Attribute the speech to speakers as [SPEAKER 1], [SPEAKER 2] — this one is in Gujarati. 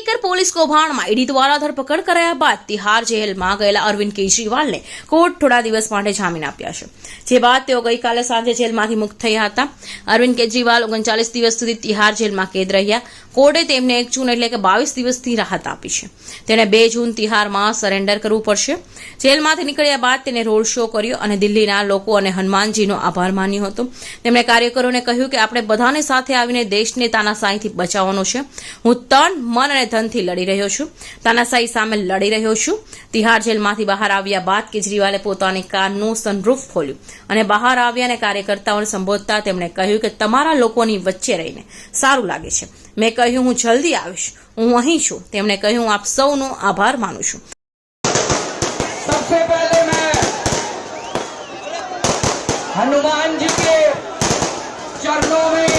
[SPEAKER 1] सीकर पुलिस कौभांडમાં ईडी દ્વારા ધરપકડ કરાયા બાદ તિહાર જેલમાં ગયેલા અરવિંદ કેજરીવાલને કોર્ટ થોડા દિવસ માટે જામીન આપ્યા છે, જે બાદ તેઓ ગઈકાલે સાંજે જેલમાંથી મુક્ત થયા હતા। અરવિંદ કેજરીવાલ 39 દિવસ સુધી તિહાર જેલમાં કેદ રહ્યા। કોર્ટે તેમને 1 જૂન એટલે કે 22 દિવસથી રાહત આપી છે। તેણે 2 જૂન તિહારમાં સરેન્ડર કરવું પડશે। જેલમાંથી નીકળ્યા બાદ તેને રોડ શો કર્યો અને દિલ્હીના લોકો અને હનુમાનજીનો આભાર માન્યો હતો। તેમણે કાર્યકરોને કહ્યું કે આપણે બધાને સાથે આવીને દેશને તાનાશાહીથી બચાવવાનો છે। હું તન, મન અને ધનથી લડી રહ્યો છું, તાનાશાહી સામે લડી રહ્યો છું। તિહાર જેલમાંથી બહાર આવ્યા બાદ કેજરીવાલે પોતાની કારનું સનરૂફ ખોલ્યું અને બહાર આવ્યા અને કાર્યકર્તાઓને સંબોધતા તેમણે કહ્યું કે તમારા લોકોની વચ્ચે રહીને સારું લાગે છે। મેં કહ્યું હું જલ્દી આવીશ, હું અહીં છું। તેમણે કહ્યું આપ સૌનો આભાર માનું છું।
[SPEAKER 2] सबसे पहले मैं हनुमान जी के चरणों में